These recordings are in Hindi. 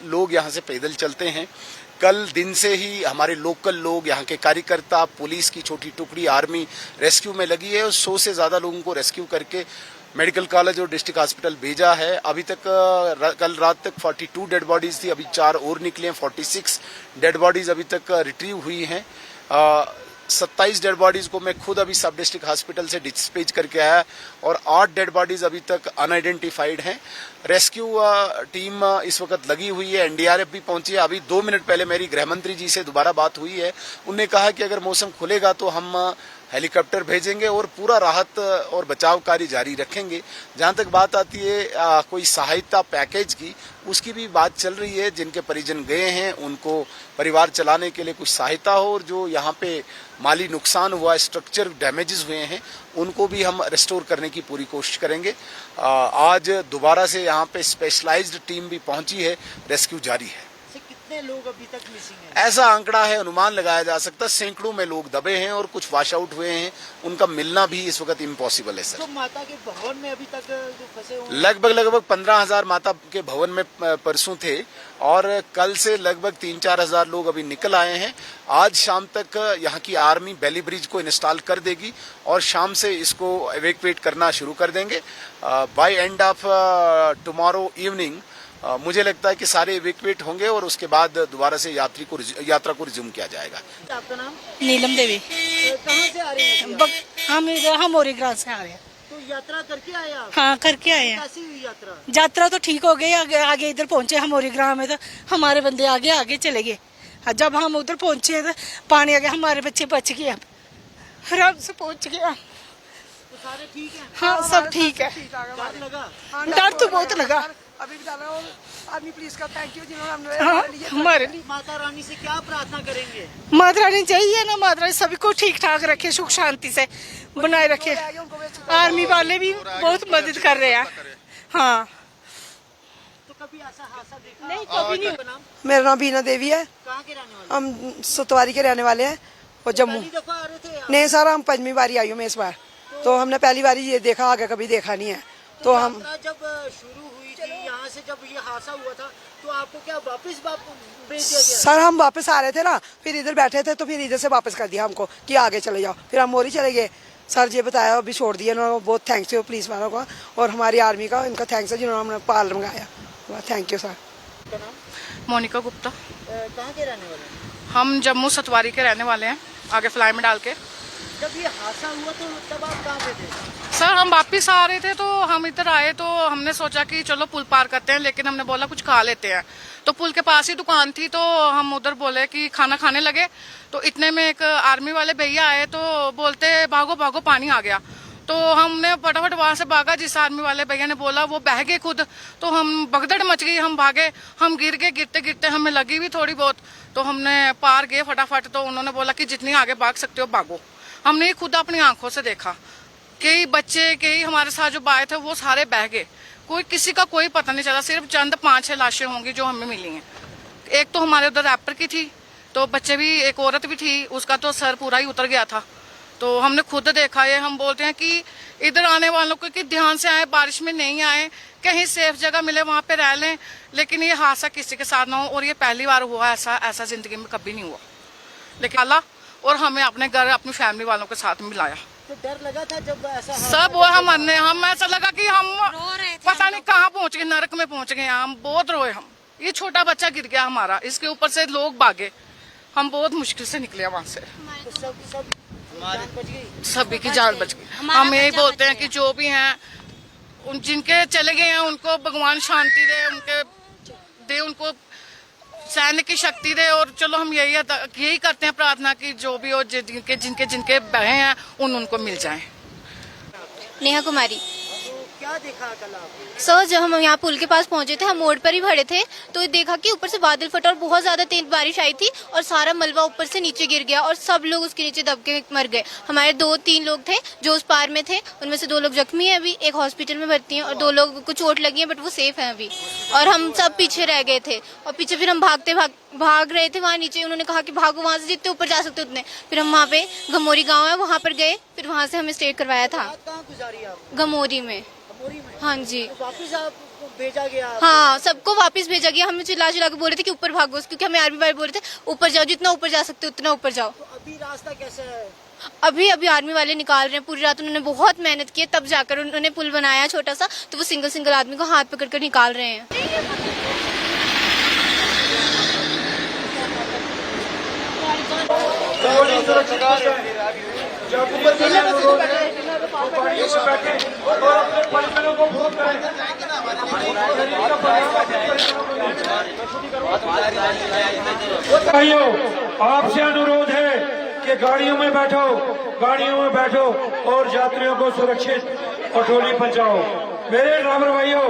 लोग यहाँ से पैदल चलते हैं। कल दिन से ही हमारे लोकल लोग, यहाँ के कार्यकर्ता, पुलिस की छोटी टुकड़ी, आर्मी रेस्क्यू में लगी है और 100 से ज्यादा लोगों को रेस्क्यू करके मेडिकल कॉलेज और डिस्ट्रिक्ट हॉस्पिटल भेजा है। अभी तक कल रात तक 42 डेड बॉडीज थी, अभी 4 और निकले हैं। 46 डेड बॉडीज अभी तक रिट्रीव हुई हैं। 27 डेड बॉडीज को मैं खुद अभी सब डिस्ट्रिक्ट हॉस्पिटल से डिस्पैच करके आया और 8 डेड बॉडीज अभी तक अनआइडेंटिफाइड हैं। रेस्क्यू टीम इस वक्त लगी हुई है, एनडीआरएफ भी पहुंची है। अभी 2 मिनट पहले मेरी गृह मंत्री जी से दोबारा बात हुई है। उन्होंने कहा कि अगर मौसम खुलेगा तो हम हेलीकॉप्टर भेजेंगे और पूरा राहत और बचाव कार्य जारी रखेंगे। जहां तक बात आती है कोई सहायता पैकेज की, उसकी भी बात चल रही है। जिनके परिजन गए हैं उनको परिवार चलाने के लिए कुछ सहायता हो, और जो यहाँ पे माली नुकसान हुआ, स्ट्रक्चर डैमेजेस हुए हैं, उनको भी हम रिस्टोर करने की पूरी कोशिश करेंगे। आज दोबारा से यहाँ पे स्पेशलाइज्ड टीम भी पहुंची है, रेस्क्यू जारी है। कितने लोग अभी तक मिसिंग हैं? ऐसा आंकड़ा है, अनुमान लगाया जा सकता है। सैकड़ों में लोग दबे हैं और कुछ वॉश आउट हुए हैं, उनका मिलना भी इस वक्त इम्पॉसिबल है सर। तो माता के भवन में अभी तक जो फंसे हुए लगभग 15,000 माता के भवन में परसों थे और कल से लगभग 3-4 हजार लोग अभी निकल आए हैं। आज शाम तक यहाँ की आर्मी बेली ब्रिज को इंस्टॉल कर देगी और शाम से इसको एवेक्यूएट करना शुरू कर देंगे। By end of tomorrow evening मुझे लगता है कि सारे इवैक्यूएट होंगे और उसके बाद दोबारा से यात्रा को रिज्यूम किया जाएगा। आपका नाम? नीलम देवी। कहाँ से आ रहे हैं? हम मोरीग्राम से आ रहे हैं। तो यात्रा करके आए आप? हाँ, करके आए हैं। कैसी हुई यात्रा? यात्रा तो ठीक हो गई। आगे इधर पहुंचे हम मोरीग्राम में, तो हमारे बंदे आगे चले गए। जब हम उधर पहुंचे तो पानी आ गया, हमारे बच्चे बच गए, आराम से पहुंच गया। तो सारे ठीक हैं? हाँ, सब ठीक है। डर लगा? डर तो बहुत लगा। अभी भी डाला और आर्मी पुलिस का थैंक यू जिन्होंने हमारे लिए माता रानी से क्या प्रार्थना करेंगे? माता रानी चाहिए ना, माता रानी सभी को ठीक ठाक रखे, सुख शांति से बनाए रखे। आर्मी वाले भी बहुत मदद कर रहे हैं। हाँ, तो कभी ऐसा हादसा देखा? नहीं, कभी नहीं। नाम? मेरा नाम बीना देवी है। कहाँ के रहने वाले? हम सतवारी के रहने वाले हैं और जम्मू। पहली दफा आ रहे थे आप? नहीं सर, हम 5वीं बारी आई हूँ मैं इस बार। तो हमने पहली बारी ये देखा, आगे कभी देखा नहीं है। तो हम यात्रा जब शुरू हुई थी यहाँ से, जब ये हादसा हुआ था, तो आपको क्या वापस भेज दिया गया? सर हम वापस आ रहे थे ना, फिर इधर बैठे थे तो फिर इधर से वापस कर दिया हमको कि आगे चले जाओ। फिर हम मोरी चले गए। सर ये बताया, अभी छोड़ दिया उन्होंने। बहुत थैंक्स यू पुलिस वालों का और हमारी आर्मी का, इनका थैंक्स है जिन्होंने हमें पाल मंगाया। Thank you sir. आपका नाम? मोनिका गुप्ता। कहाँ के रहने वाले हैं? हम जम्मू सतवारी के रहने वाले हैं, आगे फ्लाई में डाल के। जब ये हादसा हुआ तो तब आप कहाँ पे थे? सर हम वापस आ रहे थे, तो हम इधर आए तो हमने सोचा कि चलो पुल पार करते हैं, लेकिन हमने बोला कुछ खा लेते हैं। तो पुल के पास ही दुकान थी, तो हम उधर बोले कि खाना खाने लगे। तो इतने में एक आर्मी वाले भैया आए तो बोलते भागो भागो पानी आ गया। तो हमने फटाफट वहां से भागा। जिस आर्मी वाले भैया ने बोला वो बह गए खुद, तो हम भगदड़ मच गई, हम भागे, हम गिर गए। गिरते गिरते हमें लगी भी थोड़ी बहुत, तो हमने पार गए फटाफट। तो उन्होंने बोला कि जितनी आगे भाग सकते हो भागो। हमने खुद अपनी आंखों से देखा, कई बच्चे, कई हमारे साथ जो आए थे वो सारे बह गए। किसी का कोई पता नहीं चला। सिर्फ चंद 5-6 लाशें होंगी जो हमें मिली हैं। एक तो हमारे उधर रैपर की थी, तो बच्चे भी, एक औरत भी थी, उसका तो सर पूरा ही उतर गया था। तो हमने खुद देखा। ये हम बोलते हैं कि इधर आने वालों को कि ध्यान से आए, बारिश में नहीं आए, कहीं सेफ जगह मिले वहां पे रह लें, लेकिन ये हादसा किसी के साथ ना हो। और ये पहली बार हुआ, ऐसा जिंदगी में कभी नहीं हुआ। लेकिन अल्लाह और हमें अपने घर, अपनी फैमिली वालों के साथ मिलाया। तो डर लगा था जब ऐसा सब वो हम ऐसा लगा कि हम पता नहीं कहाँ पहुंच गए, नरक में पहुंच गए। हम बहुत रोए। हम, ये छोटा बच्चा गिर गया हमारा, इसके ऊपर से लोग भागे, हम बहुत मुश्किल से निकले वहां से। तो सब जान बच गई? सभी की जान बच गई। हम यही बोलते हैं कि जो भी हैं, जिनके चले गए हैं उनको भगवान शांति दे, उनको सहने की शक्ति दे। और चलो हम यही करते हैं प्रार्थना कि जो भी हो, जिनके बहे हैं उनको मिल जाए। नेहा कुमारी। तो क्या देखा कल आपने? सर जब हम यहाँ पुल के पास पहुंचे थे, हम मोड़ पर ही खड़े थे, तो देखा कि ऊपर से बादल फटा और बहुत ज्यादा तेज बारिश आई थी और सारा मलबा ऊपर से नीचे गिर गया और सब लोग उसके नीचे दब के मर गए। हमारे 2-3 लोग थे जो उस पार में थे, उनमें से 2 लोग जख्मी हैं, अभी एक हॉस्पिटल में भर्ती हैं और 2 लोग को चोट लगी है, बट वो सेफ हैं अभी। और हम सब पीछे रह गए थे और पीछे फिर हम भाग रहे थे वहाँ नीचे। उन्होंने कहा कि भागो वहाँ से, जितने ऊपर जा सकते उतने। फिर हम वहाँ पे गमोरी गाँव है, वहाँ पर गए, फिर वहाँ से हमें स्टे करवाया था रात कहाँ गुजारी आप? गमोरी में। गमोरी में? हाँ जी। तो वापस आप भेजा गया आपको? हाँ, सबको वापस भेजा गया। हमें चिल्ला चिल्ला के बोल रहे थे कि ऊपर भागो, क्योंकि हमें आर्मी वाले बोल रहे थे ऊपर जाओ, जितना ऊपर जा सकते हो उतना ऊपर जाओ। तो अभी रास्ता कैसा है? अभी आर्मी वाले निकाल रहे हैं। पूरी रात उन्होंने बहुत मेहनत की है, तब जाकर उन्होंने पुल बनाया छोटा सा, तो वो सिंगल सिंगल आदमी को हाथ पकड़ कर निकाल रहे हैं। भाइयों, आपसे अनुरोध है कि गाड़ियों में बैठो और यात्रियों को सुरक्षित अठोली पहुंचाओ। मेरे ड्राइवर भाइयों,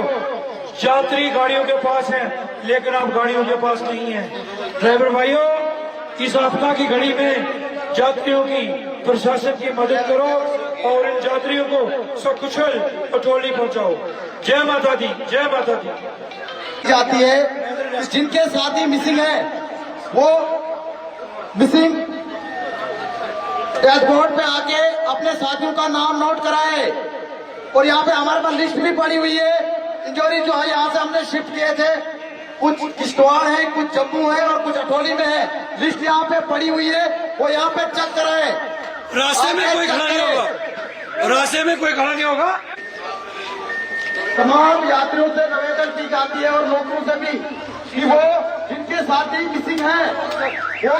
यात्री गाड़ियों के पास हैं, लेकिन आप गाड़ियों के पास नहीं हैं। ड्राइवर भाइयों, इस आपदा की घड़ी में यात्रियों की प्रशासन की मदद करो और इन यात्रियों को सकुशल अठोली पहुंचाओ। जय माता दी, जय माता दी। जाती है जिनके साथी मिसिंग है वो मिसिंग डैशबोर्ड पे आके अपने साथियों का नाम नोट कराए। और यहाँ पे हमारे पास लिस्ट भी पड़ी हुई है। इंजोरी जो है यहाँ से हमने शिफ्ट किए थे, कुछ किश्तवाड़ है, कुछ जम्मू है और कुछ अठौली में है। लिस्ट यहाँ पे पड़ी हुई है, वो यहाँ पे चेक कराए। रास्ते में कोई खड़ा नहीं होगा, रास्ते में कोई खड़ा नहीं होगा। तमाम यात्रियों से निवेदन की जाती है और लोगों से भी कि वो जिनके साथी मिसिंग है वो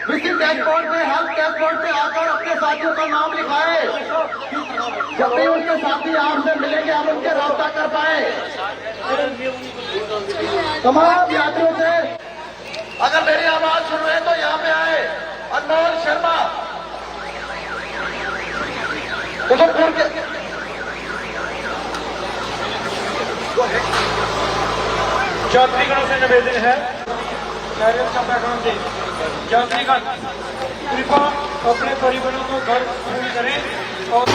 मिसिंग डैशबोर्ड पे, हेल्थ डैशबोर्ड पे आकर अपने साथियों का नाम लिखाए। जब भी उनके साथी आपसे मिलेंगे हम उनके रास्ता कर पाए। तमाम यात्रियों से अगर मेरी आवाज सुन रहे हैं तो यहाँ पे आए। अनमोल शर्मा उधमपुर के यात्रीगणों से निवेदन है, कैरियर का बैकग्राउंड दे। यात्रीगण कृपया अपने परिवारों को घर फोन करें और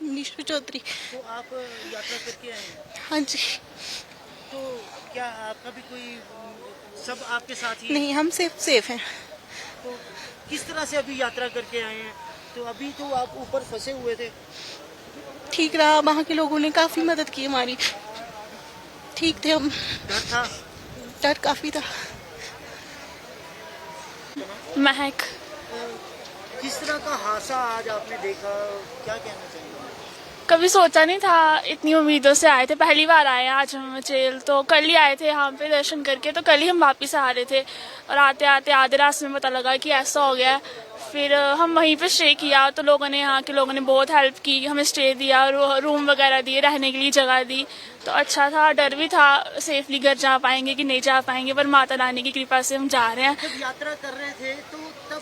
निशु चौधरी। तो आप यात्रा करके आए हैं? हाँ जी। तो क्या आपका भी कोई सब आपके साथ ही? नहीं, हम सेफ हैं। तो किस तरह से अभी यात्रा करके आए हैं? तो अभी तो आप ऊपर फंसे हुए थे। ठीक रहा, वहाँ के लोगों ने काफी मदद की हमारी। ठीक थे हम। डर था? डर काफी था। महक। किस तरह का हादसा आज आपने देखा, क्या कहना चाहिए? कभी सोचा नहीं था, इतनी उम्मीदों से आए थे, पहली बार आए आज हम जेल। तो कल ही आए थे यहाँ पे दर्शन करके, तो कल ही हम वापस आ रहे थे और आते आते आधे रास्ते में पता लगा कि ऐसा हो गया। फिर हम वहीं पे स्टे किया, तो लोगों ने, यहाँ के लोगों ने बहुत हेल्प की, हमें स्टे दिया, रूम वगैरह दिए, रहने के लिए जगह दी। तो अच्छा था, डर भी था सेफली घर जा पाएंगे कि नहीं जा पाएंगे, पर माता रानी की कृपा से हम जा रहे हैं। जब यात्रा कर रहे थे तो तब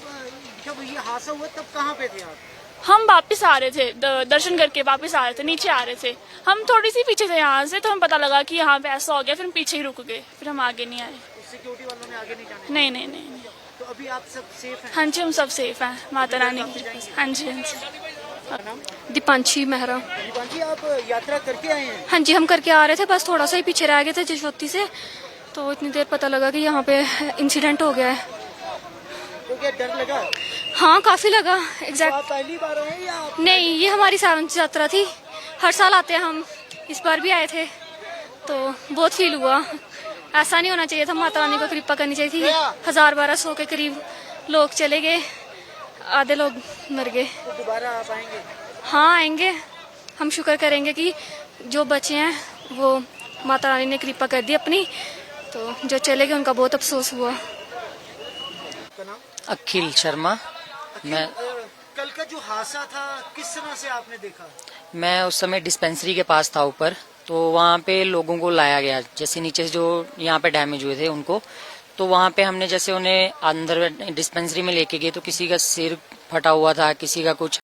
जब ये हादसा हुआ तब कहाँ पे थे आप? हम वापस आ रहे थे, दर्शन करके वापस आ रहे थे, नीचे आ रहे थे। हम थोड़ी सी पीछे थे यहाँ से, तो हम पता लगा कि यहाँ पे ऐसा हो गया, फिर हम पीछे ही रुक गए, फिर हम आगे नहीं आए। सिक्योरिटी वालों ने आगे नहीं जाने? नहीं नहीं नहीं। तो अभी आप सब सेफ हैं? हाँ जी, हम सब सेफ हैं, माता रानी की कृपा से। हाँ जी, हाँ जी। दीपांशी मेहरा। दीपांशी, आप यात्रा करके आए हैं? हाँ जी, हम करके आ रहे थे, बस थोड़ा सा ही पीछे रह गए थे जशोती से, तो इतनी देर पता लगा कि यहाँ पे इंसिडेंट हो गया है। तो क्या डर लगा? हाँ, काफी लगा। एग्जैक्ट। आप पहली बार आए या आप? नहीं, ये हमारी 7वीं यात्रा थी, हर साल आते हैं हम, इस बार भी आए थे, तो बहुत फील हुआ। ऐसा नहीं होना चाहिए था, माता रानी को कृपा करनी चाहिए थी। 1000-1200 के करीब लोग चले गए, आधे लोग मर गए। तो दोबारा आप आएंगे? हाँ, आएंगे। हम शुक्र करेंगे कि जो बचे हैं वो माता रानी ने कृपा कर दी अपनी, तो जो चले गए उनका बहुत अफसोस हुआ। अखिल शर्मा। मैं कल का जो हादसा था किस तरह से आपने देखा? मैं उस समय डिस्पेंसरी के पास था ऊपर, तो वहाँ पे लोगों को लाया गया, जैसे नीचे से जो यहाँ पे डैमेज हुए थे उनको, तो वहाँ पे हमने जैसे उन्हें अंदर डिस्पेंसरी में लेके गए, तो किसी का सिर फटा हुआ था, किसी का कुछ